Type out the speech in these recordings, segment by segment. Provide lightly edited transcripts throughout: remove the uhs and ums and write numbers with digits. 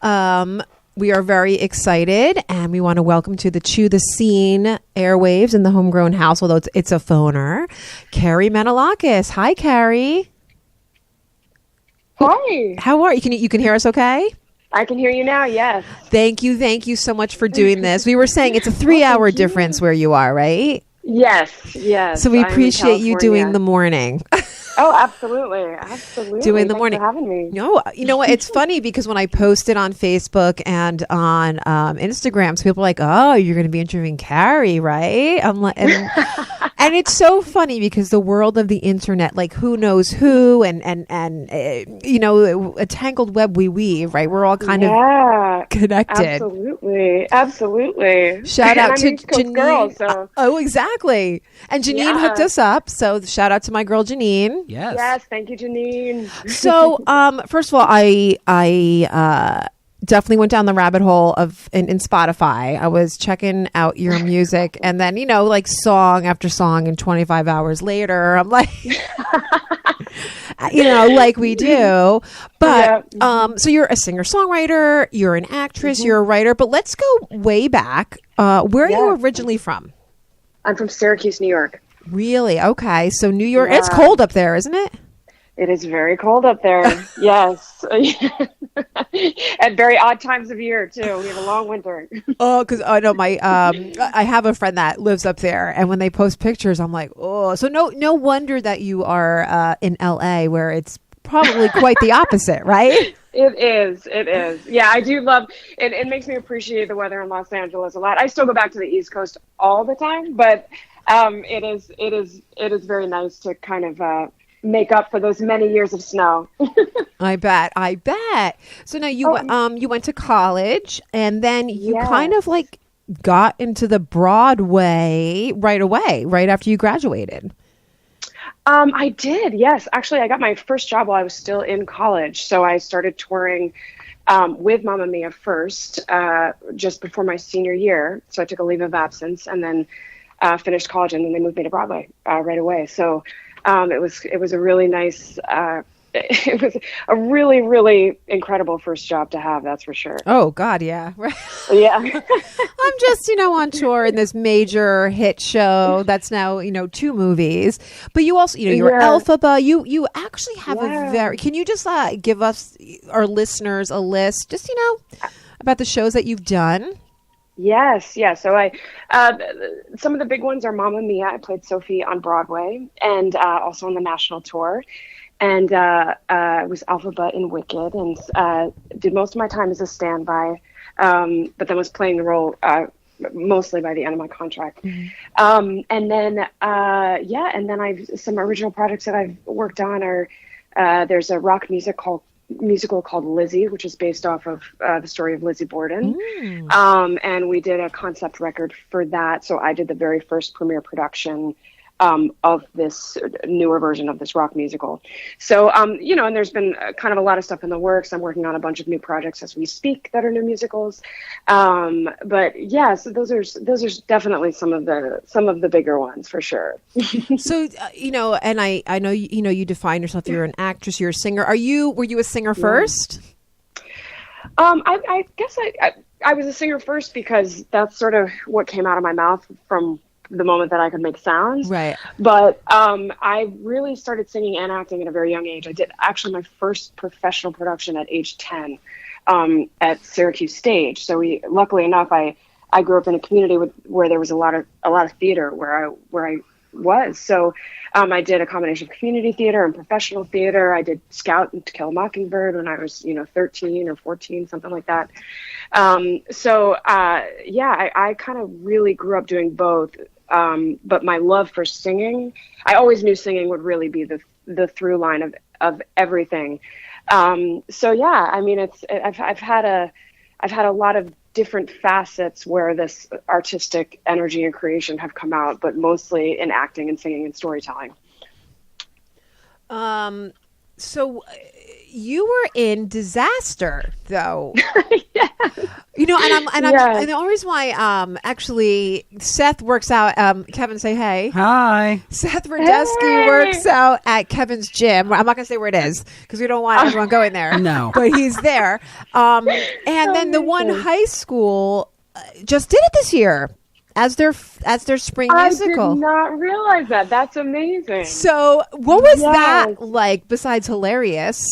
We are very excited, and we want to welcome to the Chew the Scene airwaves in the homegrown house, although it's a phoner, Carrie Manolakos. Hi, Carrie. Hi. How are you? You can hear us okay? I can hear you now, yes. Thank you so much for doing this. We were saying it's a 3-hour difference where you are, right? Yes. So we appreciate you doing the morning. Oh, absolutely. Doing the Thanks morning. for having me. No, you know what? It's funny because when I posted on Facebook and on Instagram, so people are like, "Oh, you're going to be interviewing Carrie, right?" I'm like, and it's so funny because the world of the internet, like who knows who, and you know, a tangled web we weave, right? We're all kind of connected. Absolutely. Shout out to Janine. Girl, so. Oh, exactly. And Janine hooked us up. So shout out to my girl Janine. Yes. Thank you, Janine. So, first of all, I definitely went down the rabbit hole of in Spotify. I was checking out your music, and then like song after song, and 25 hours later, I'm like, like we do. But so you're a singer-songwriter, you're an actress, you're a writer. But let's go way back. Where are you originally from? I'm from Syracuse, New York. Really? Okay. So New York, it's cold up there, isn't it? It is very cold up there. Yes. At very odd times of year, too. We have a long winter. Oh, because I know I have a friend that lives up there, and when they post pictures, I'm like, oh. So no wonder that you are in LA, where it's probably quite the opposite, right? It is. Yeah, I do love it. It makes me appreciate the weather in Los Angeles a lot. I still go back to the East Coast all the time, but it is very nice to kind of make up for those many years of snow. I bet. So now you went to college, and then you kind of like got into the Broadway right away, right after you graduated. I did, yes. Actually, I got my first job while I was still in college. So I started touring with Mamma Mia first, just before my senior year. So I took a leave of absence and then finished college, and then they moved me to Broadway right away. So it was a really nice, it was a really, really incredible first job to have, that's for sure. Oh, God, yeah. Yeah. I'm just, on tour in this major hit show that's now, 2 movies. But you also, you're Elphaba. You actually have a very, can you just give us, our listeners, a list, just, about the shows that you've done? Yes. So some of the big ones are Mamma Mia. I played Sophie on Broadway and also on the national tour. And I was Elphaba in Wicked, and did most of my time as a standby, but then was playing the role mostly by the end of my contract. Mm-hmm. And then I've some original projects that I've worked on are there's a rock musical called Lizzie, which is based off of the story of Lizzie Borden. And we did a concept record for that. So I did the very first premiere production of this newer version of this rock musical. So, and there's been kind of a lot of stuff in the works. I'm working on a bunch of new projects as we speak that are new musicals. But yeah, so those are definitely some of the bigger ones for sure. So, and I know, you define yourself, you're an actress, you're a singer. Were you a singer first? I guess I was a singer first because that's sort of what came out of my mouth from the moment that I could make sounds. Right. But I really started singing and acting at a very young age. I did actually my first professional production at age 10 at Syracuse Stage. So luckily enough, I grew up in a community where there was a lot of theater where I was. So I did a combination of community theater and professional theater. I did Scout and To Kill a Mockingbird when I was 13 or 14, something like that. I kind of really grew up doing both. But my love for singing, I always knew singing would really be the through line of everything. I've had a lot of different facets where this artistic energy and creation have come out, but mostly in acting and singing and storytelling. So you were in Disaster, though. Yeah. You know, and Yeah. the only reason why actually Seth works out. Kevin, say hey. Hi. Seth Radesky works out at Kevin's gym. I'm not going to say where it is because we don't want everyone going there. No. But he's there. And then the one high school just did it this year as their spring musical. I did not realize that. That's amazing. So what was Yes. that like besides hilarious?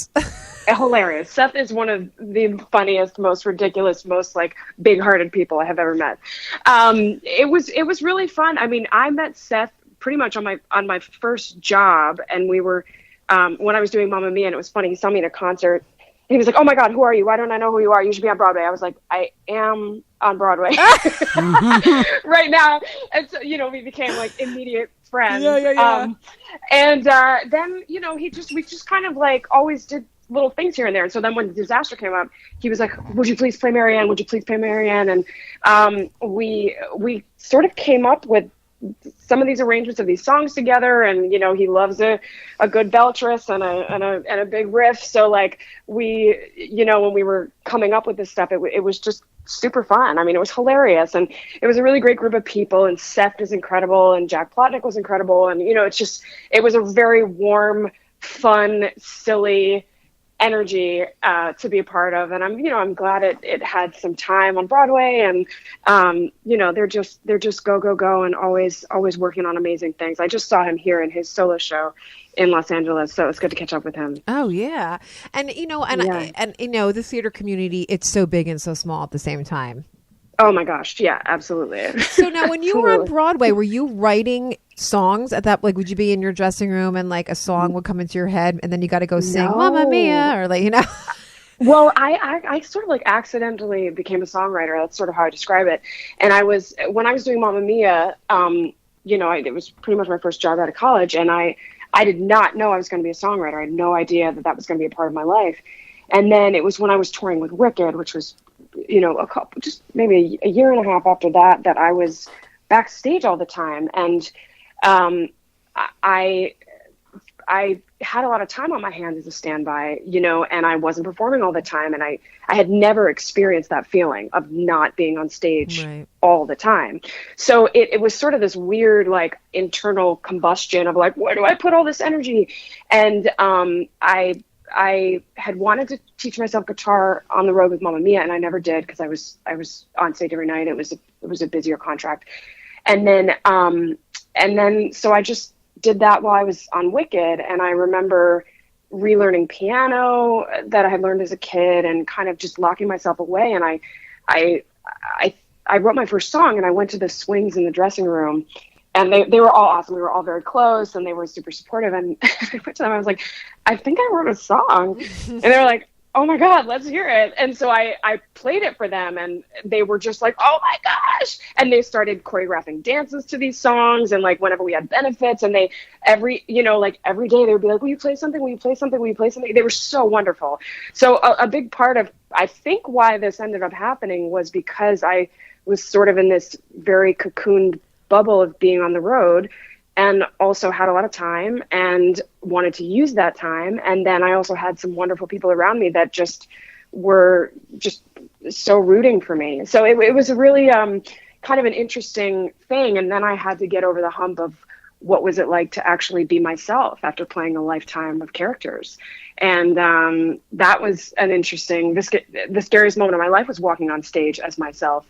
Hilarious. Seth is one of the funniest, most ridiculous, most like big-hearted people I have ever met. It was really fun. I mean, I met Seth pretty much on my first job, and we were when I was doing Mamma Mia, and it was funny. He saw me at a concert. He was like, "Oh my God, who are you? Why don't I know who you are? You should be on Broadway." I was like, "I am on Broadway right now." And so, we became like immediate friends. Yeah. And then, we just kind of like always did little things here and there. And so then when Disaster came up, he was like, "Would you please play Marianne? Would you please play Marianne?" And we sort of came up with some of these arrangements of these songs together, and he loves a good beltress and a big riff. So like we, when we were coming up with this stuff, it was just super fun. I mean, it was hilarious, and it was a really great group of people. And Seth is incredible, and Jack Plotnick was incredible, and it was a very warm, fun, silly energy to be a part of, and I'm glad it had some time on Broadway, and they're just go and always working on amazing things. I just saw him here in his solo show in Los Angeles, so it's good to catch up with him. Oh yeah, and the theater community, it's so big and so small at the same time. Oh my gosh, yeah, absolutely. So now, when you were on Broadway, were you writing songs at that? Like, would you be in your dressing room and like a song would come into your head, and then you got to go sing "Mamma Mia" or like Well, I sort of like accidentally became a songwriter. That's sort of how I describe it. And when I was doing Mamma Mia, it was pretty much my first job out of college, and I did not know I was going to be a songwriter. I had no idea that was going to be a part of my life. And then it was when I was touring with Wicked, which was, just maybe a year and a half after that I was backstage all the time. And I had a lot of time on my hands as a standby, and I wasn't performing all the time. And I had never experienced that feeling of not being on stage all the time. So it was sort of this weird, like, internal combustion of like, where do I put all this energy? And I had wanted to teach myself guitar on the road with Mamma Mia, and I never did because I was on stage every night. It was a busier contract. And then so I just did that while I was on Wicked, and I remember relearning piano that I had learned as a kid and kind of just locking myself away. And I wrote my first song, and I went to the swings in the dressing room, and they were all awesome. We were all very close, and they were super supportive. And I went to them, I was like, "I think I wrote a song." And they were like, "Oh my God, let's hear it." And so I played it for them, and they were just like, "Oh my gosh." And they started choreographing dances to these songs. And like whenever we had benefits, and every day they would be like, "Will you play something? Will you play something? Will you play something?" They were so wonderful. So a big part of, I think, why this ended up happening was because I was sort of in this very cocooned bubble of being on the road, and also had a lot of time and wanted to use that time. And then I also had some wonderful people around me that just were just so rooting for me. So it was a really kind of an interesting thing. And then I had to get over the hump of what was it like to actually be myself after playing a lifetime of characters. And that was an interesting, the scariest moment of my life was walking on stage as myself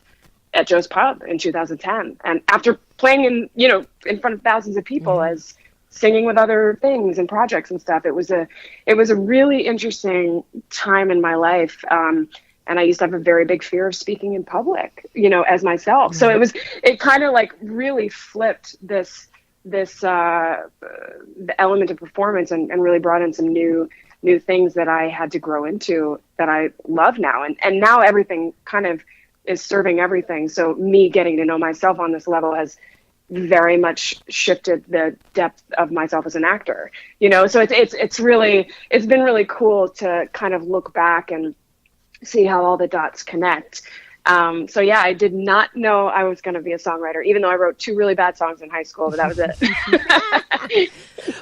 at Joe's Pub in 2010. And after playing in front of thousands of people as singing with other things and projects and stuff, it was a really interesting time in my life. And I used to have a very big fear of speaking in public, as myself. So it kind of like really flipped this the element of performance and really brought in some new things that I had to grow into that I love now. And now everything kind of is serving everything. So me getting to know myself on this level has very much shifted the depth of myself as an actor, so it's been really cool to kind of look back and see how all the dots connect. So yeah, I did not know I was going to be a songwriter, even though I wrote 2 really bad songs in high school, but that was it.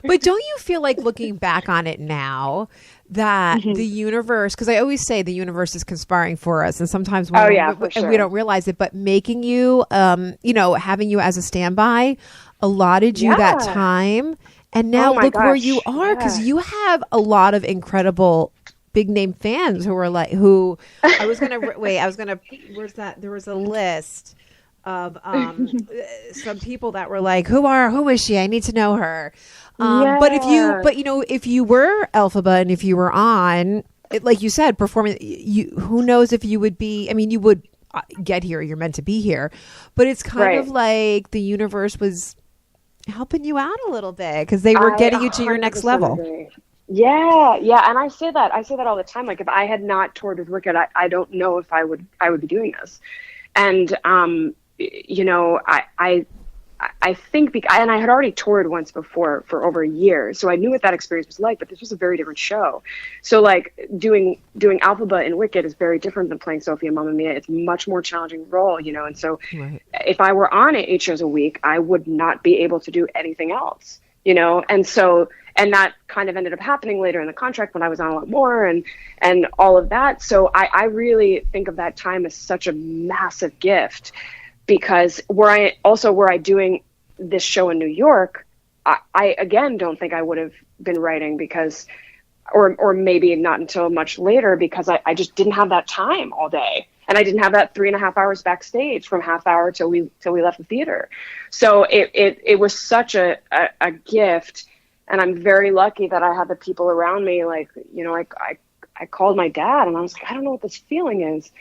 But don't you feel like, looking back on it now, that the universe, because I always say the universe is conspiring for us, and sometimes we don't realize it, but making you, having you as a standby allotted you that time, and now look where you are, because you have a lot of incredible big name fans who are like, I was gonna where's that? There was a list of some people that were like, who is she? I need to know her. But if you were Elphaba, and if you were on, like you said, performing, who knows if you would be, I mean, you would get here, you're meant to be here, but it's kind of like the universe was helping you out a little bit, because they were getting you to your next level. Agree. Yeah. And I say that all the time. Like, if I had not toured with Wicked, I don't know if I would be doing this. And, I think, and I had already toured once before for over a year, so I knew what that experience was like, but this was a very different show. So like doing Elphaba in Wicked is very different than playing Sophie and Mamma Mia. It's a much more challenging role, and so if I were on it 8 shows a week, I would not be able to do anything else, and that kind of ended up happening later in the contract when I was on a lot more and all of that. So I really think of that time as such a massive gift, because were I doing this show in New York, I again don't think I would have been writing, because, or maybe not until much later, because I just didn't have that time all day. And I didn't have that 3.5 hours backstage from half hour till we left the theater. So it was such a gift. And I'm very lucky that I had the people around me. Like, I called my dad and I was like, I don't know what this feeling is.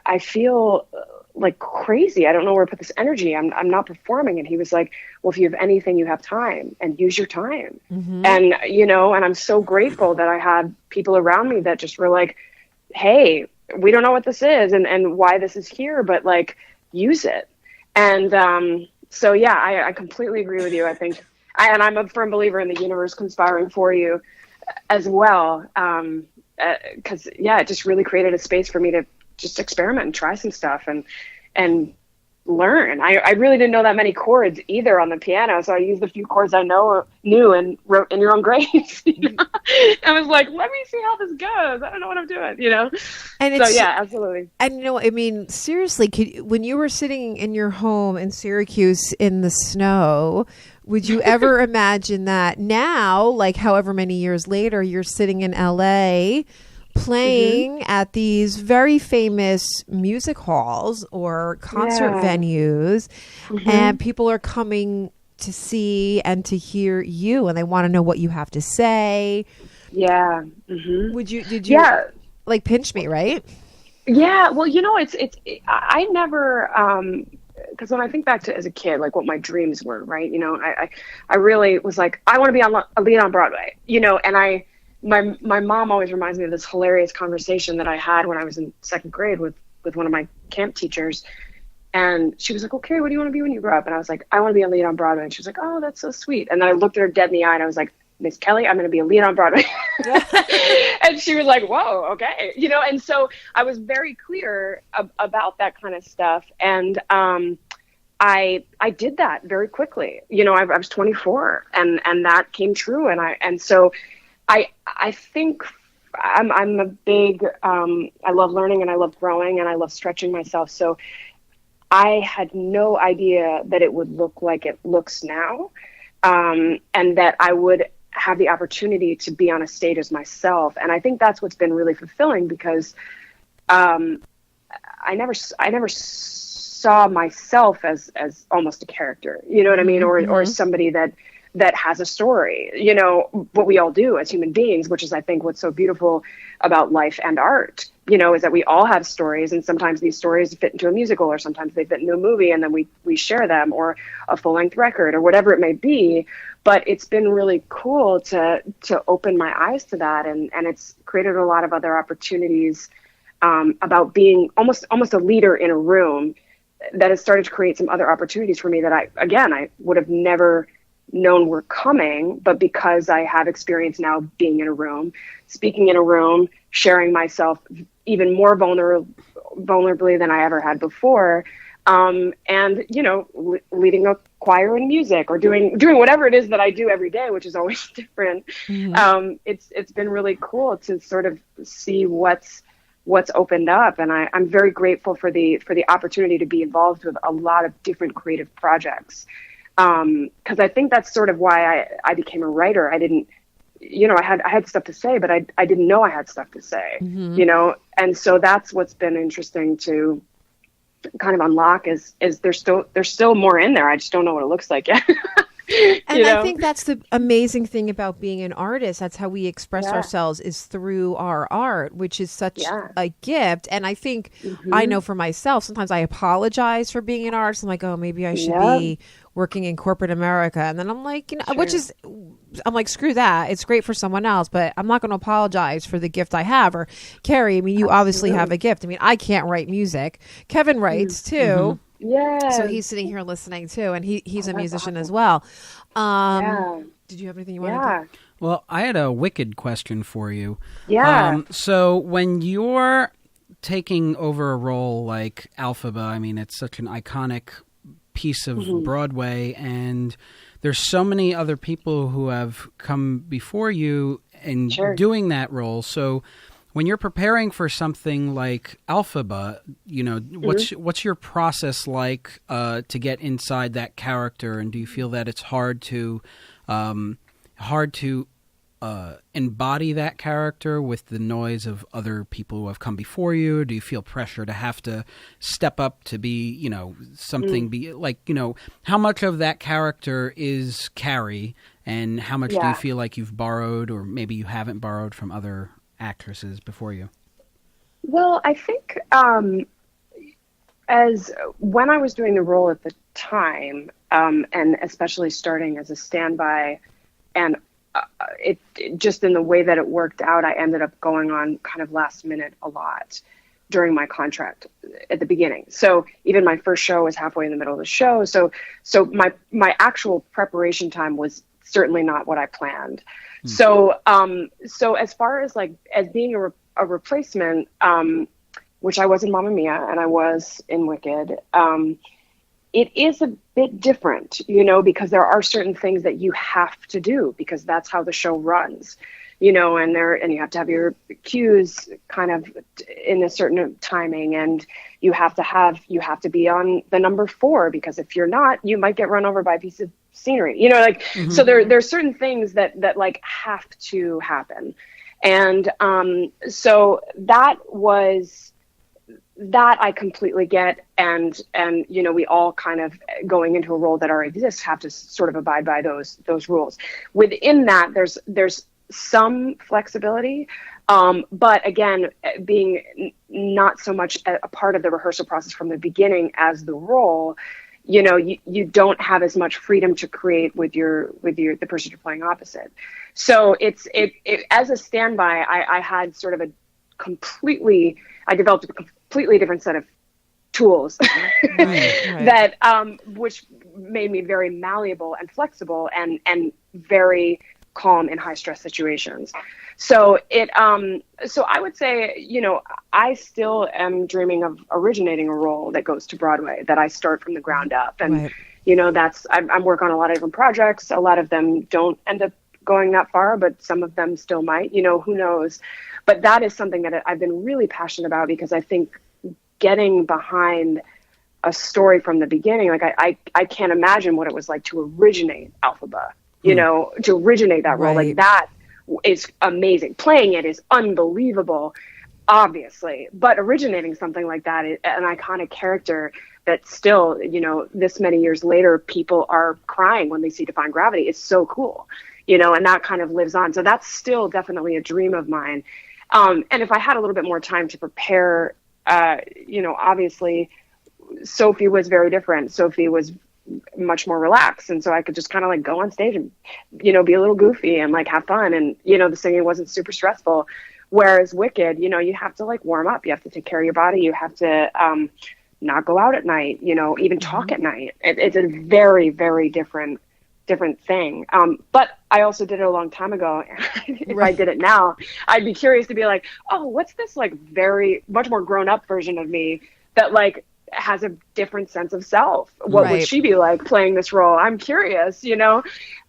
I feel like crazy. I don't know where to put this energy. I'm not performing. And he was like, well, if you have anything, you have time, and use your time. And, and I'm so grateful that I had people around me that just were like, hey, we don't know what this is and why this is here, but like, use it. And so, yeah, I completely agree with you. I think, and I'm a firm believer in the universe conspiring for you as well. Because, it just really created a space for me to just experiment and try some stuff and learn. I really didn't know that many chords either on the piano, so I used the few chords I knew and wrote In Your Own Grace. I was like, let me see how this goes. I don't know what I'm doing, And so yeah, absolutely. And seriously, when you were sitting in your home in Syracuse in the snow, would you ever imagine that now, like however many years later, you're sitting in LA playing at these very famous music halls or concert venues, and people are coming to see and to hear you, and they want to know what you have to say? Yeah. Did you like pinch me, right? Yeah. Well, I never, because when I think back to as a kid, like what my dreams were, right? I really was like, I want to be a lead on Broadway, and my mom always reminds me of this hilarious conversation that I had when I was in second grade with one of my camp teachers. And she was like, okay, what do you want to be when you grow up? And I was like, I want to be a lead on Broadway. And she was like, oh, that's so sweet. And then I looked at her dead in the eye and I was like, Miss Kelly, I'm going to be a lead on Broadway. And she was like, whoa, okay. And so I was very clear about that kind of stuff. And I did that very quickly. I was 24 and that came true. And so I think I'm a big, I love learning and I love growing and I love stretching myself. So I had no idea that it would look like it looks now. And that I would have the opportunity to be on a stage as myself. And I think that's what's been really fulfilling, because I never saw myself as almost a character, you know what I mean? Or somebody that has a story, what we all do as human beings, which is, I think, what's so beautiful about life and art, is that we all have stories, and sometimes these stories fit into a musical, or sometimes they fit into a movie, and then we share them, or a full-length record, or whatever it may be. But it's been really cool to open my eyes to that, and it's created a lot of other opportunities about being almost a leader in a room, that has started to create some other opportunities for me that I would have never known were coming, but because I have experience now being in a room, speaking in a room, sharing myself even more vulnerably than I ever had before. And, you know, leading a choir in music or doing whatever it is that I do every day, which is always different. Mm-hmm. It's been really cool to sort of see what's opened up. And I'm very grateful for the opportunity to be involved with a lot of different creative projects. Cause I think that's sort of why I became a writer. I didn't, you know, I had stuff to say, but I didn't know I had stuff to say, mm-hmm. you know? And so that's what's been interesting to kind of unlock is there's still more in there. I just don't know what it looks like yet. And I think that's the amazing thing about being an artist. That's how we express ourselves, is through our art, which is such a gift. And I think I know for myself, sometimes I apologize for being an artist. I'm like, oh, maybe I should be working in corporate America. And then I'm like, you know, I'm like, screw that. It's great for someone else, but I'm not going to apologize for the gift I have. Or Carrie, I mean, you obviously have a gift. I mean, I can't write music. Kevin writes too. Mm-hmm. Yeah. So he's sitting here listening too, and he's a musician as well. Did you have anything you wanted to? Well, I had a wicked question for you. Yeah. So when you're taking over a role like Elphaba, I mean, it's such an iconic piece of Broadway, and there's so many other people who have come before you in doing that role. So when you're preparing for something like Elphaba, you know, what's your process like to get inside that character, and do you feel that it's hard to embody that character with the noise of other people who have come before you? Or do you feel pressure to have to step up to be, you know, something be like, you know, how much of that character is Carrie, and how much do you feel like you've borrowed, or maybe you haven't borrowed, from other actresses before you? Well, I think as when I was doing the role at the time, and especially starting as a standby, and it just in the way that it worked out, I ended up going on kind of last minute a lot during my contract at the beginning. So even my first show was halfway in the middle of the show. So my actual preparation time was certainly not what I planned. So as far as as being a replacement, which I was in Mamma Mia and I was in Wicked, it is a bit different, you know, because there are certain things that you have to do because that's how the show runs, you know, and you have to have your cues kind of in a certain timing, and you have to be on the number 4, because if you're not, you might get run over by a piece of scenery, you know, so there's certain things that have to happen. And so that I completely get, and you know, we all kind of, going into a role that already exists, have to sort of abide by those rules. Within that, there's some flexibility, but again, being not so much a part of the rehearsal process from the beginning as the role, you know, you don't have as much freedom to create with the person you're playing opposite. So it as a standby, I had sort of I developed a completely different set of tools right. that which made me very malleable and flexible and very calm in high stress situations. So so I would say, you know, I still am dreaming of originating a role that goes to Broadway, that I start from the ground up. And, you know, I'm working on a lot of different projects. A lot of them don't end up going that far, but some of them still might, you know, who knows. But that is something that I've been really passionate about, because I think getting behind a story from the beginning, like I can't imagine what it was like to originate Elphaba, you know, to originate that role. Like, that is amazing. Playing it is unbelievable, obviously, but originating something like that, an iconic character that still, you know, this many years later, people are crying when they see Defying Gravity, is so cool, you know, and that kind of lives on. So that's still definitely a dream of mine. And if I had a little bit more time to prepare, you know, obviously Sophie was very different. Sophie was much more relaxed, and so I could just kind of like go on stage and, you know, be a little goofy and like have fun, and, you know, the singing wasn't super stressful. Whereas Wicked, you know, you have to like warm up, you have to take care of your body, you have to not go out at night, you know, even talk at night. It's a very, very different different thing. But I also did it a long time ago. If I did it now, I'd be curious to be like, oh, what's this like very much more grown up version of me that like has a different sense of self? What would she be like playing this role? I'm curious, you know?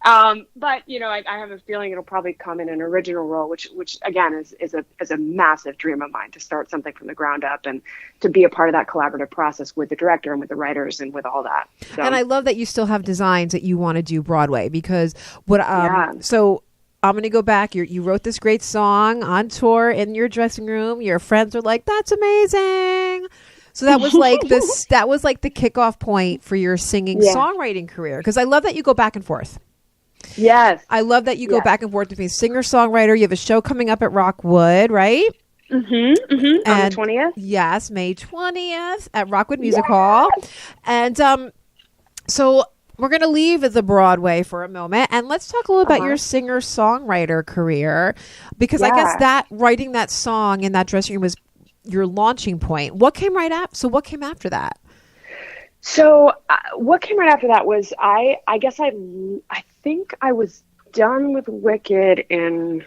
But you know, I have a feeling it'll probably come in an original role, which again is a massive dream of mine, to start something from the ground up and to be a part of that collaborative process with the director and with the writers and with all that. So. And I love that you still have designs that you want to do Broadway, because so I'm going to go back. You wrote this great song on tour in your dressing room. Your friends were like, "That's amazing." So that was like that was like the kickoff point for your singing songwriting career. Because I love that you go back and forth. Yes. I love that you go back and forth between singer songwriter. You have a show coming up at Rockwood, right? Mm-hmm. Mm-hmm. On the 20th. Yes, May 20th at Rockwood Music Hall. And so we're going to leave the Broadway for a moment, and let's talk a little about your singer songwriter career, because I guess that writing that song in that dressing room was your launching point. What came right after? So what came after that? So what came right after that was I think I was done with Wicked in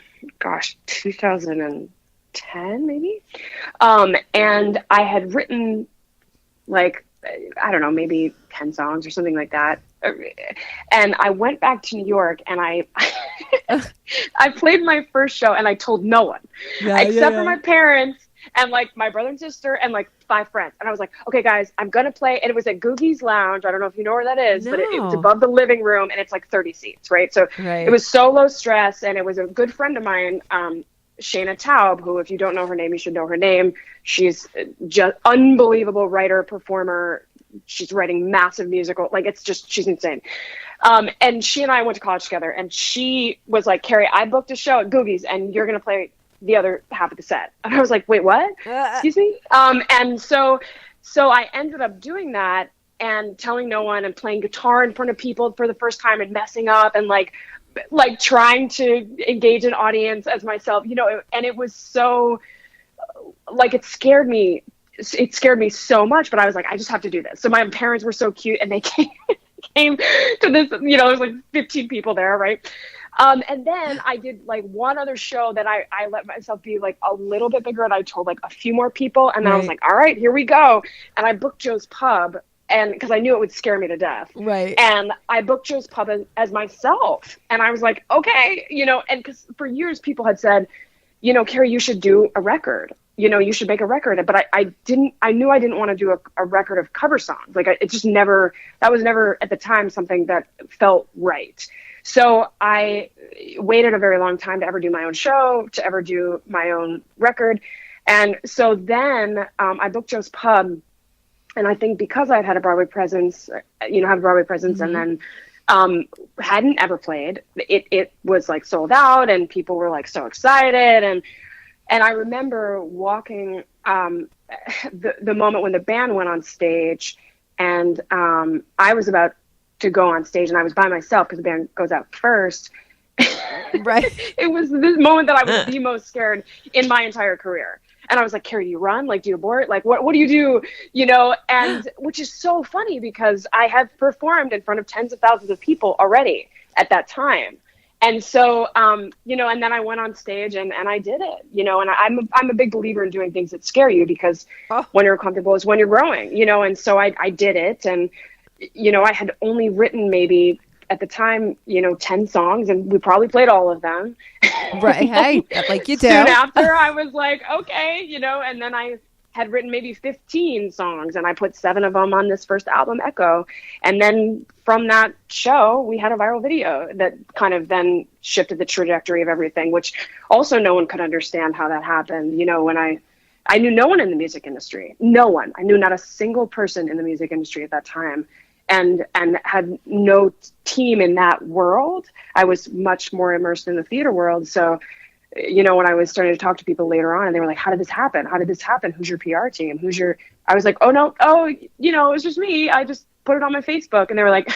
2010 maybe, and I had written like, I don't know, maybe 10 songs or something like that, and I went back to New York and I played my first show and I told no one except for my parents and like my brother and sister and like 5 friends. And I was like, okay, guys, I'm going to play. And it was at Googie's Lounge. I don't know if you know where that is, but it's above the living room and it's like 30 seats, right? So it was so low stress. And it was a good friend of mine, Shayna Taub, who, if you don't know her name, you should know her name. She's just unbelievable writer, performer. She's writing massive musical. Like, it's just, she's insane. And she and I went to college together, and she was like, Carrie, I booked a show at Googie's and you're going to play the other half of the set. And I was like, wait, what? Excuse me? And so I ended up doing that and telling no one and playing guitar in front of people for the first time and messing up and like trying to engage an audience as myself, you know, and it was so like, it scared me so much, but I was like, I just have to do this. So my parents were so cute and they came to this, you know, there's like 15 people there. Right. And then I did like one other show that I let myself be like a little bit bigger, and I told like a few more people, and then I was like, all right, here we go. And I booked Joe's Pub, and because I knew it would scare me to death. Right. And I booked Joe's Pub as myself. And I was like, okay, you know, and because for years people had said, you know, Carrie, you should do a record. You know, you should make a record. But I knew I didn't want to do a record of cover songs. Like, it just never, that was never at the time something that felt right. So I waited a very long time to ever do my own show, to ever do my own record. And so then I booked Joe's Pub. And I think because I'd had a Broadway presence, and then hadn't ever played, it was like sold out and people were like so excited. And I remember walking the moment when the band went on stage, and I was about to go on stage, and I was by myself because the band goes out first. Right. It was this moment that I was the most scared in my entire career. And I was like, Carrie, do you run? Like, do you abort? Like, what do you do? You know, and which is so funny because I have performed in front of tens of thousands of people already at that time. And so, you know, and then I went on stage and I did it, you know, and I'm a big believer in doing things that scare you, because when you're comfortable is when you're growing, you know, and so I did it. And, you know, I had only written maybe at the time, you know, 10 songs, and we probably played all of them. Right. Hey, like you do. Soon after I was like, okay, you know, and then I had written maybe 15 songs, and I put 7 of them on this first album, Echo. And then from that show, we had a viral video that kind of then shifted the trajectory of everything, which also no one could understand how that happened. You know, when I knew no one in the music industry, no one. I knew not a single person in the music industry at that time. And had no team in that world. I was much more immersed in the theater world. So, you know, when I was starting to talk to people later on, and they were like, how did this happen? How did this happen? Who's your PR team? I was like, you know, it was just me. I just put it on my Facebook. And they were like,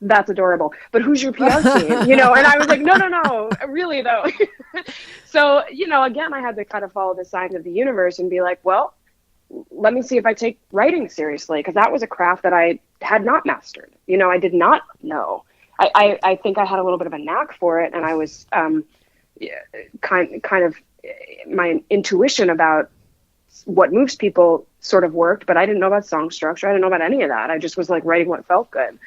that's adorable. But who's your PR team? You know, and I was like, no, really though. So, you know, again, I had to kind of follow the signs of the universe and be like, well, let me see if I take writing seriously, because that was a craft that I had not mastered. You know, I did not know I think I had a little bit of a knack for it, and I was kind of my intuition about what moves people sort of worked, but I didn't know about song structure. I didn't know about any of that. I just was like writing what felt good.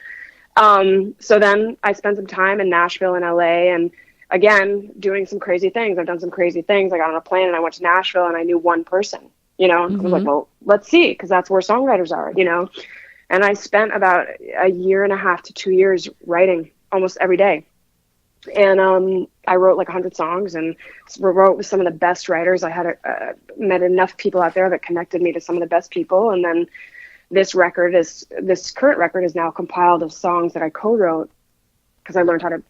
So then I spent some time in Nashville and LA, and again, doing some crazy things. I've done some crazy things. I got on a plane and I went to Nashville, and I knew one person, I was like, well, let's see, because that's where songwriters are, and I spent about a year and a half to 2 years writing almost every day. And I wrote like 100 songs and wrote with some of the best writers. I had met enough people out there that connected me to some of the best people. And then this current record is now compiled of songs that I co-wrote, because I learned how to,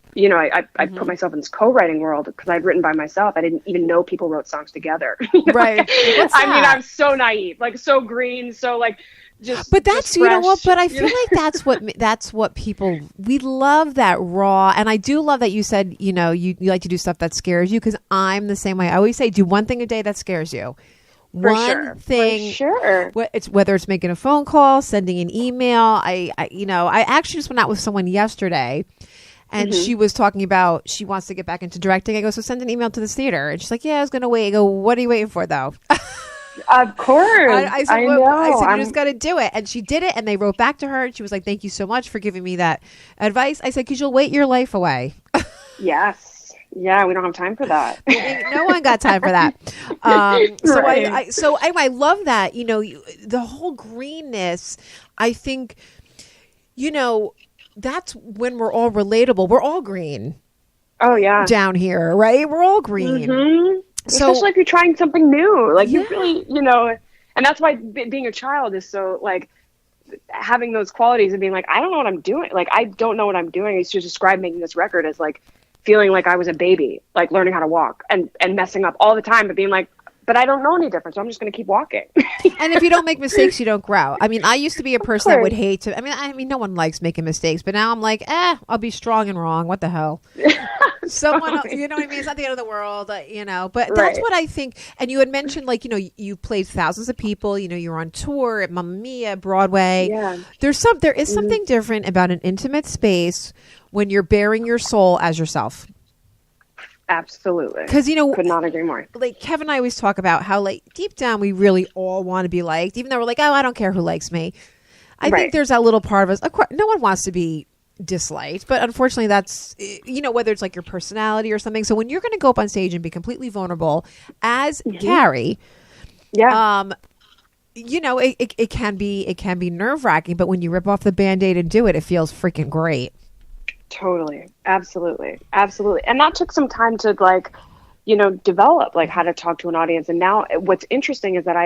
I put myself in this co-writing world because I'd written by myself. I didn't even know people wrote songs together. Right. I mean, I'm so naive, like so green, so like but that's, just fresh, but I feel like that's what people, we love that raw. And I do love that you said, you like to do stuff that scares you, because I'm the same way. I always say, do one thing a day that scares you. One thing, for sure. Whether it's making a phone call, sending an email. I actually just went out with someone yesterday, and she was talking about she wants to get back into directing. I go, so send an email to the theater, and she's like, yeah, I was going to wait. I go, what are you waiting for though? Of course. I said, you just got to do it. And she did it, and they wrote back to her, and she was like, thank you so much for giving me that advice. I said, because you'll wait your life away. Yes. Yeah, we don't have time for that. No one got time for that. So right. So anyway, I love that. The whole greenness, I think, that's when we're all relatable. We're all green. Oh, yeah. Down here, right? We're all green. Mm-hmm. So, especially if you're trying something new, like you really, and that's why being a child is so like having those qualities and being like, I don't know what I'm doing. Like, I don't know what I'm doing. I used to describe making this record as like feeling like I was a baby, like learning how to walk and messing up all the time, but being like, but I don't know any different, so I'm just going to keep walking. And if you don't make mistakes, you don't grow. I mean, I used to be a person that would hate to. I mean, no one likes making mistakes, but now I'm like, I'll be strong and wrong. What the hell? Someone else, you know what I mean? It's not the end of the world, But that's what I think. And you had mentioned, like, you played thousands of people. You're on tour at Mamma Mia, Broadway. Yeah. There is something different about an intimate space when you're bearing your soul as yourself. Absolutely. Because, could not agree more. Like Kevin and I always talk about how, like, deep down we really all want to be liked, even though we're like, oh, I don't care who likes me. I think there's that little part of us. Of course, no one wants to be disliked, but unfortunately that's, whether it's like your personality or something. So when you're going to go up on stage and be completely vulnerable as Carrie, it can be nerve-wracking, but when you rip off the Band-Aid and do it, it feels freaking great. Totally. Absolutely. And that took some time to develop like how to talk to an audience. And now what's interesting is that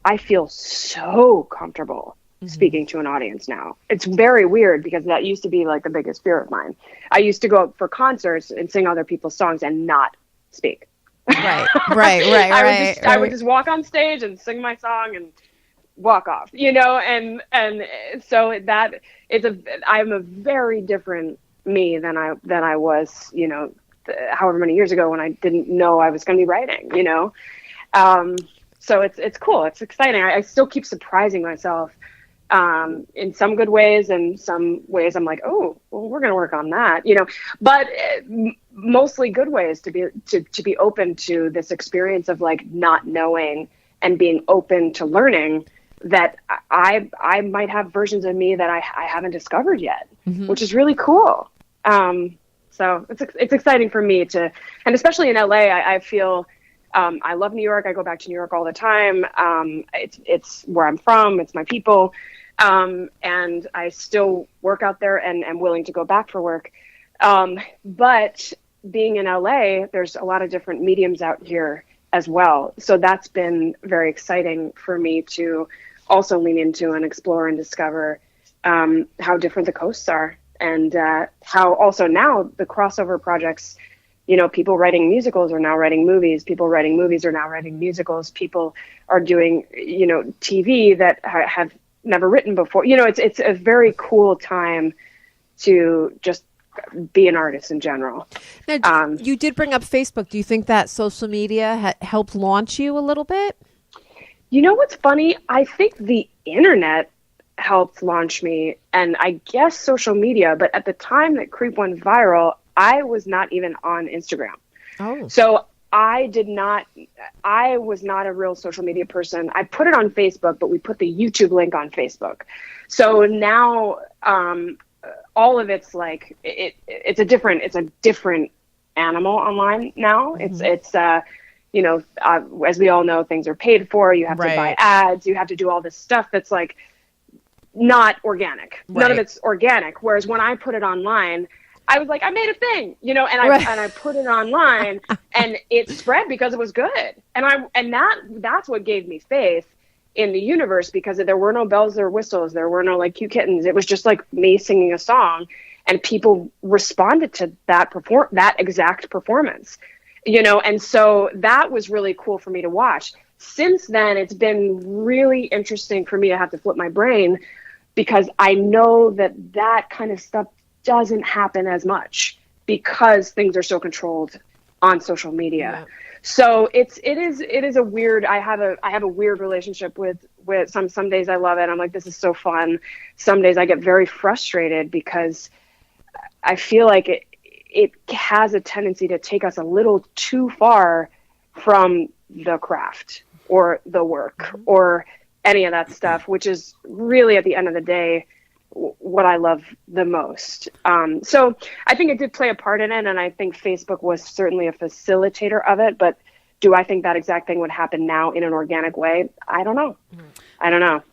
I feel so comfortable speaking to an audience now. It's very weird because that used to be like the biggest fear of mine. I used to go for concerts and sing other people's songs and not speak. Right. I would just walk on stage and sing my song and walk off, and so that I'm a very different me than I was, however many years ago when I didn't know I was going to be writing, so it's cool. It's exciting. I still keep surprising myself, in some good ways, and some ways I'm like, oh, well, we're going to work on that, but mostly good ways to be open to this experience of like not knowing and being open to learning that I might have versions of me that I haven't discovered yet, which is really cool. So it's exciting for me and especially in LA, I feel, I love New York. I go back to New York all the time. It's where I'm from. It's my people. And I still work out there and am willing to go back for work. But being in LA, there's a lot of different mediums out here as well. So that's been very exciting for me to also lean into and explore and discover how different the coasts are, and how also now the crossover projects, people writing musicals are now writing movies, people writing movies are now writing musicals, people are doing, TV that have never written before. It's a very cool time to just be an artist in general. Now, you did bring up Facebook. Do you think that social media helped launch you a little bit? You know what's funny? I think the internet helped launch me, and I guess social media, but at the time that Creep went viral, I was not even on Instagram. Oh. So I was not a real social media person. I put it on Facebook, but we put the YouTube link on Facebook. So now all of it's like, it's a different animal online now. Mm-hmm. It's as we all know, things are paid for. You have to buy ads. You have to do all this stuff that's like not organic. Right. None of it's organic. Whereas when I put it online, I was like, I made a thing, and I put it online, and it spread because it was good. And that's what gave me faith in the universe, because there were no bells or whistles. There were no like cute kittens. It was just like me singing a song, and people responded to that exact performance, and so that was really cool for me to watch. Since then, it's been really interesting for me to have to flip my brain, because I know that kind of stuff doesn't happen as much because things are so controlled on social media. Yeah. So it is a weird, I have a weird relationship with some days I love it. I'm like, this is so fun. Some days I get very frustrated because I feel like it has a tendency to take us a little too far from the craft or the work or any of that stuff, which is really at the end of the day what I love the most. So I think it did play a part in it, and I think Facebook was certainly a facilitator of it, but do I think that exact thing would happen now in an organic way? I don't know.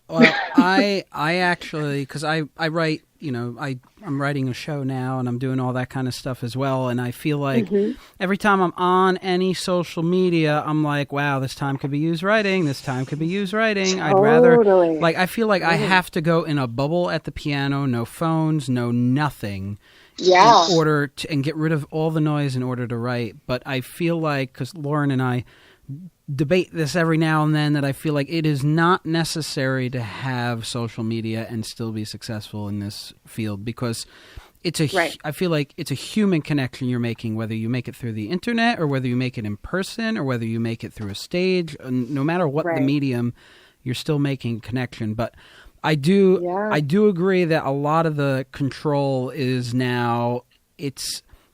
Well, I actually, because I write, I'm writing a show now, and I'm doing all that kind of stuff as well, and I feel like every time I'm on any social media, I'm like, wow, this time could be used writing, Totally. I'd rather, I feel like I have to go in a bubble at the piano, no phones, no nothing, in order to, and get rid of all the noise in order to write. But I feel like, because Lauren and I debate this every now and then, that I feel like it is not necessary to have social media and still be successful in this field, because I feel like it's a human connection you're making, whether you make it through the internet or whether you make it in person or whether you make it through a stage. No matter what the medium, you're still making connection. But I do agree that a lot of the control is now,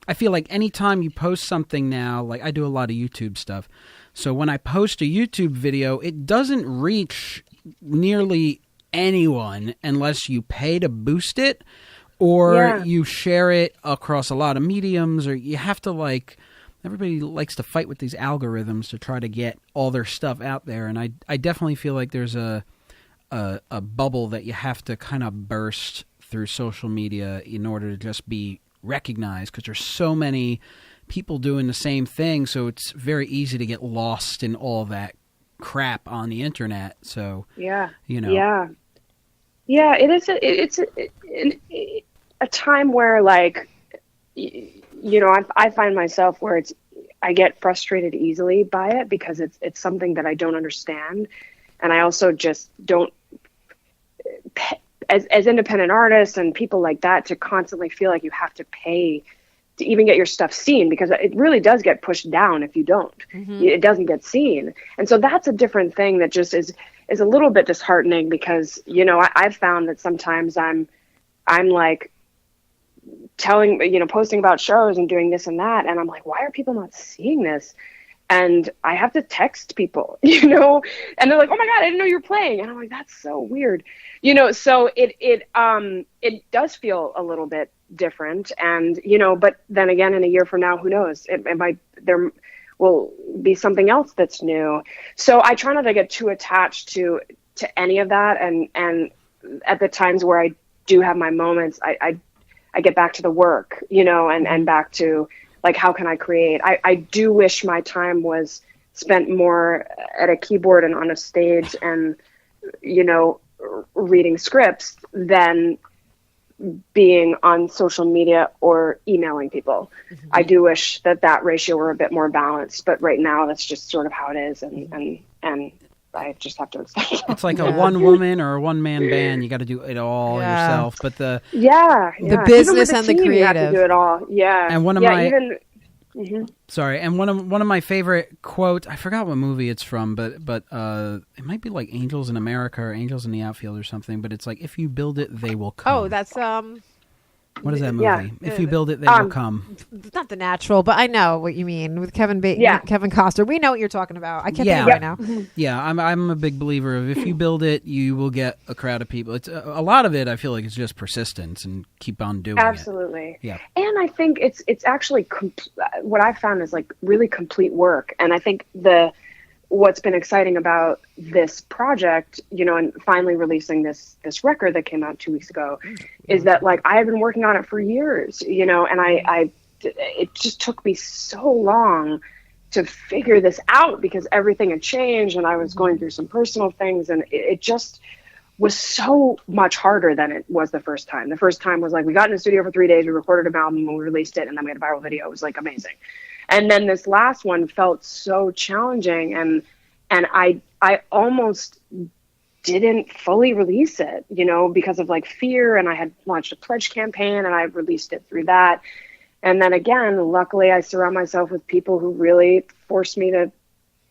I feel like anytime you post something now, like I do a lot of YouTube stuff. So when I post a YouTube video, it doesn't reach nearly anyone unless you pay to boost it or you share it across a lot of mediums, or you have to everybody likes to fight with these algorithms to try to get all their stuff out there. And I definitely feel like there's a bubble that you have to kind of burst through social media in order to just be recognized, because there's so many people doing the same thing, so it's very easy to get lost in all that crap on the internet. So it is it's a time where I find myself where I get frustrated easily by it, because it's something that I don't understand, and I also just don't, as independent artists and people like that, to constantly feel like you have to pay to even get your stuff seen, because it really does get pushed down if you don't. It doesn't get seen. And so that's a different thing that just is a little bit disheartening, because, I've found that sometimes I'm like telling, posting about shows and doing this and that, and I'm like, why are people not seeing this? And I have to text people, and they're like, oh my God, I didn't know you were playing. And I'm like, that's so weird. So it does feel a little bit different, and but then again, in a year from now, who knows, there will be something else that's new. So I try not to get too attached to any of that, and at the times where I do have my moments, I get back to the work, and back to how can I create. I do wish my time was spent more at a keyboard and on a stage and reading scripts than being on social media or emailing people. I do wish that ratio were a bit more balanced, but right now that's just sort of how it is, and I just have to accept it. It's like a one woman or a one man band. You got to do it all yourself. But the business and the creative, you have to do it all. Yeah. And one of Sorry, and one of my favorite quotes, I forgot what movie it's from, but it might be like Angels in America or Angels in the Outfield or something, but it's like, if you build it, they will come. Oh, that's what is that movie? Yeah. If you build it, they will come. It's not The Natural, but I know what you mean with Kevin Costner. We know what you're talking about. I can't think of it right now. Yeah, I'm a big believer of, if you build it, you will get a crowd of people. It's a lot of it. I feel like it's just persistence and keep on doing it. Absolutely. Yeah. And I think it's actually what I found is like really complete work. And I think what's been exciting about this project, and finally releasing this record that came out 2 weeks ago, is that like I have been working on it for years, and it just took me so long to figure this out because everything had changed and I was going through some personal things, and it just was so much harder than it was the first time. The first time was like, we got in the studio for 3 days, we recorded an album and we released it, and then we had a viral video. It was like amazing. And then this last one felt so challenging, and I almost didn't fully release it, because of like fear, and I had launched a pledge campaign and I released it through that. And then again, luckily I surround myself with people who really forced me to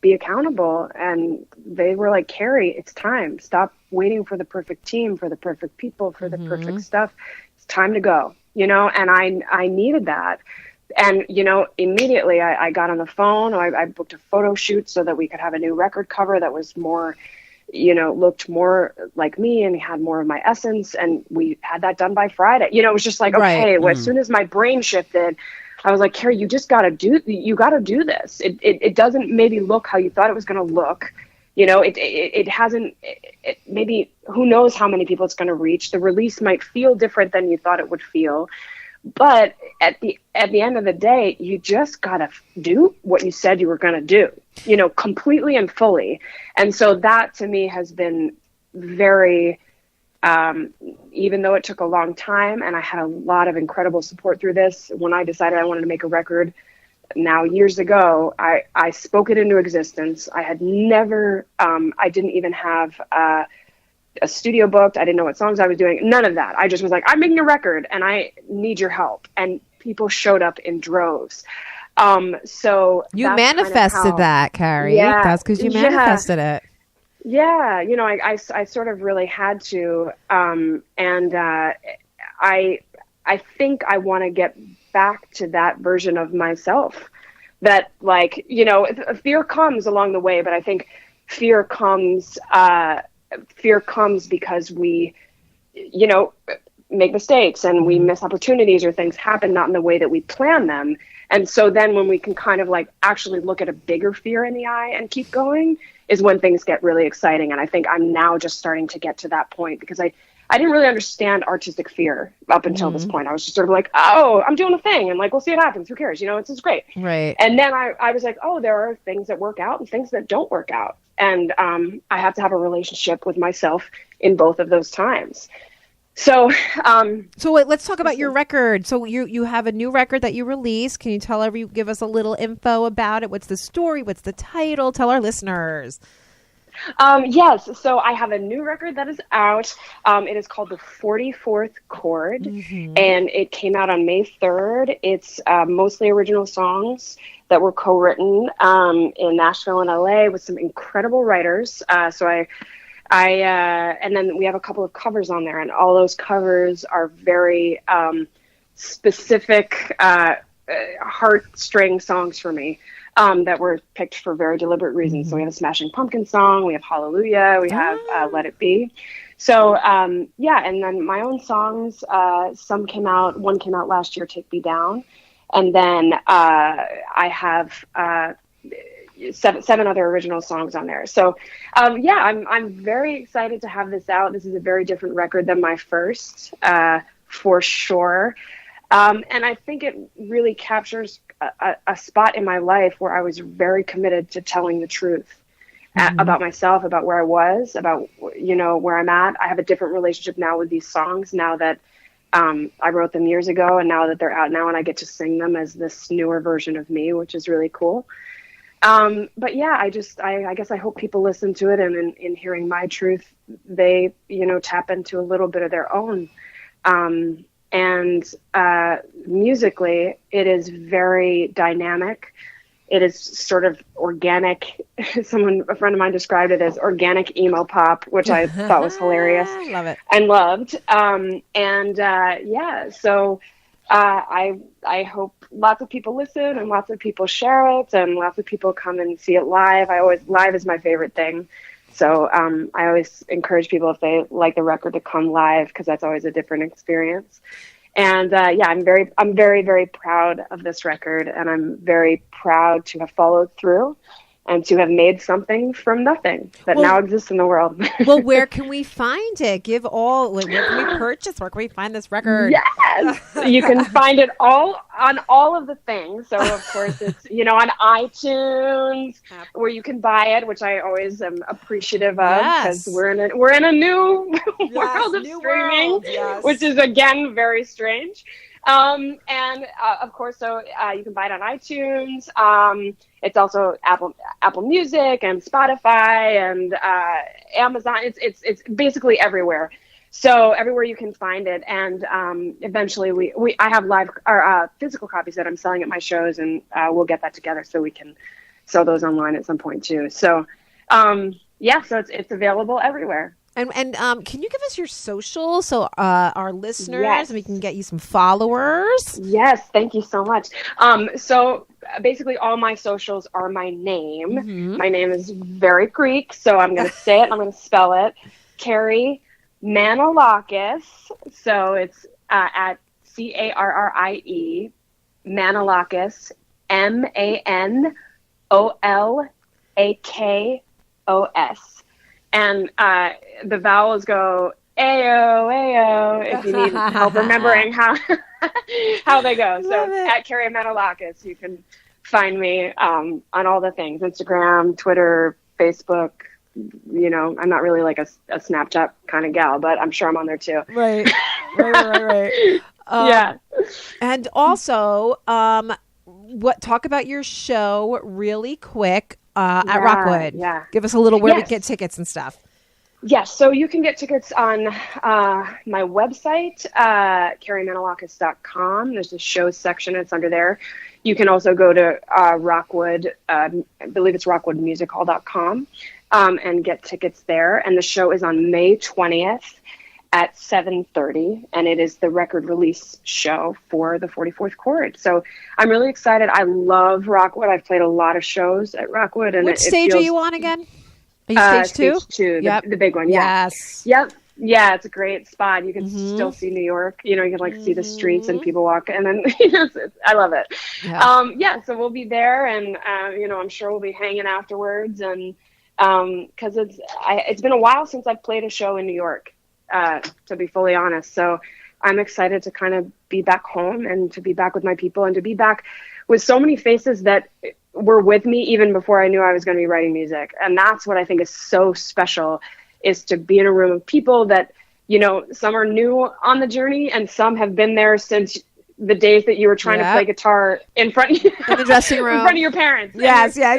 be accountable, and they were like, Carrie, it's time. Stop waiting for the perfect team, for the perfect people, for the perfect stuff. It's time to go, and I needed that. And, immediately I got on the phone. I booked a photo shoot so that we could have a new record cover that was more, looked more like me and had more of my essence. And we had that done by Friday. It was just like, okay, well, as soon as my brain shifted, I was like, Carrie, you got to do this. It doesn't maybe look how you thought it was going to look. It hasn't, maybe who knows how many people it's going to reach. The release might feel different than you thought it would feel. But at the end of the day, you just got to do what you said you were going to do, completely and fully. And so that to me has been very, even though it took a long time and I had a lot of incredible support through this, when I decided I wanted to make a record now years ago, I spoke it into existence. I had never, I didn't even have, a studio booked. I didn't know what songs I was doing. None of that. I just was like, I'm making a record and I need your help. And people showed up in droves. So you manifested that, Carrie. Yeah, that's because you manifested it. Yeah. I sort of really had to. I think I want to get back to that version of myself that like, fear comes along the way, but I think fear comes because we, make mistakes and we miss opportunities, or things happen not in the way that we plan them. And so then when we can kind of like actually look at a bigger fear in the eye and keep going is when things get really exciting. And I think I'm now just starting to get to that point, because I didn't really understand artistic fear up until this point. I was just sort of like, oh, I'm doing a thing and like, we'll see what happens. Who cares? It's great. Right. And then I was like, oh, there are things that work out and things that don't work out. And I have to have a relationship with myself in both of those times. So wait, let's talk about your record. So you have a new record that you released. Can you give us a little info about it? What's the story? What's the title? Tell our listeners. Yes. So I have a new record that is out. It is called The 44th Chord, and it came out on May 3rd. It's mostly original songs that were co-written in Nashville and LA with some incredible writers. So and then we have a couple of covers on there, and all those covers are very specific heartstring songs for me. That were picked for very deliberate reasons. So we have a Smashing Pumpkins song, we have Hallelujah, we have Let It Be. So, and then my own songs, one came out last year, Take Me Down. And then I have seven other original songs on there. So, I'm very excited to have this out. This is a very different record than my first, for sure. And I think it really captures a spot in my life where I was very committed to telling the truth about myself, about where I was, about, where I'm at. I have a different relationship now with these songs now that I wrote them years ago, and now that they're out now and I get to sing them as this newer version of me, which is really cool. But yeah, I guess I hope people listen to it, and in hearing my truth, they, tap into a little bit of their own, And musically, it is very dynamic. It is sort of organic. A friend of mine described it as organic emo pop, which I thought was hilarious. Love it. And loved. So I hope lots of people listen and lots of people share it and lots of people come and see it live. Live is my favorite thing. So I always encourage people, if they like the record, to come live, because that's always a different experience. And I'm very, very proud of this record, and I'm very proud to have followed through and to have made something from nothing that now exists in the world. Well, where can we find it? Where can we purchase? Where can we find this record? Yes, you can find it all on all of the things. So of course it's, on iTunes, where you can buy it, which I always am appreciative of, because we're in a new world of streaming, which is again very strange. Of course, so you can buy it on iTunes. It's also Apple Music and Spotify and Amazon. It's basically everywhere. So everywhere you can find it. And eventually I have physical copies that I'm selling at my shows, and we'll get that together so we can sell those online at some point too. So so it's available everywhere. And can you give us your social so our listeners, we can get you some followers? Yes, thank you so much. So basically all my socials are my name. Mm-hmm. My name is very Greek, so I'm going to say it. I'm going to spell it. Carrie Manolakos. So it's at Carrie Manolakos, Manolakos. And the vowels go Ayo, if you need help remembering how they go. So at Carrie Manolakos, you can find me on all the things: Instagram, Twitter, Facebook. I'm not really like a Snapchat kind of gal, but I'm sure I'm on there too. Right. Yeah. And also, talk about your show really quick. At Rockwood. Yeah. Give us a little where we get tickets and stuff. Yes. So you can get tickets on my website, carriemanolakos.com. There's a shows section. It's under there. You can also go to Rockwood, I believe it's rockwoodmusichall.com, and get tickets there. And the show is on May 20th at 7:30, and it is the record release show for the 44th chord. So I'm really excited. I love Rockwood. I've played a lot of shows at Rockwood. And which stage are you on again? Are you stage 2? Stage 2, the big one. Yeah. Yes. Yep. Yeah, it's a great spot. You can still see New York. You can see the streets and people walk, and then I love it. Yeah. So we'll be there, and I'm sure we'll be hanging afterwards, and because it's been a while since I've played a show in New York. To be fully honest. So I'm excited to kind of be back home and to be back with my people and to be back with so many faces that were with me even before I knew I was going to be writing music. And that's what I think is so special, is to be in a room of people that, some are new on the journey and some have been there since the days that you were trying to play guitar in front of in the dressing room, in front of your parents. Yes, yeah.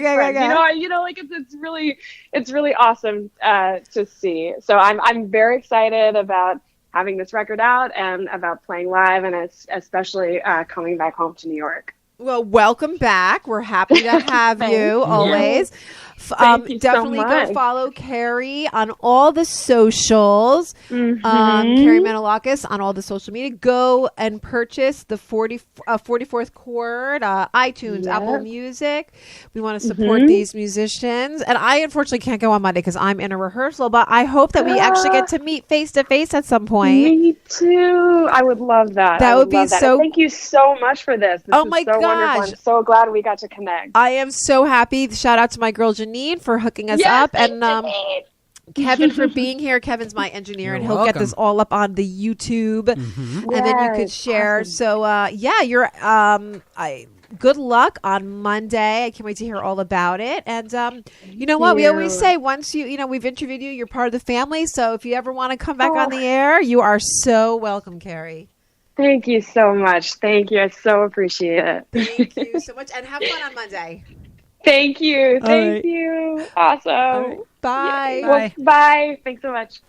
It's really awesome to see. So I'm very excited about having this record out and about playing live, and especially coming back home to New York. Well, welcome back. We're happy to have you always. Thank you definitely so much. Go follow Carrie on all the socials. Carrie Manolakos on all the social media. Go and purchase the 44th chord, iTunes, Apple Music. We want to support these musicians. And I unfortunately can't go on Monday because I'm in a rehearsal, but I hope that we actually get to meet face to face at some point. Me too. I would love that. That would be so. Thank you so much for this. Oh my gosh. Wonderful. I'm so glad we got to connect. I am so happy. Shout out to my girl Janine for hooking us up, and Kevin for being here. Kevin's my engineer, and he'll get this all up on the YouTube, and then you could share. Awesome. So you're good luck on Monday. I can't wait to hear all about it. And you know what? We always say, once we've interviewed you, you're part of the family. So if you ever want to come back on the air, you are so welcome, Carrie. Thank you so much. Thank you. I so appreciate it. Thank you so much, and have fun on Monday. Thank you. Thank you. Awesome. Bye. Well, bye. Thanks so much.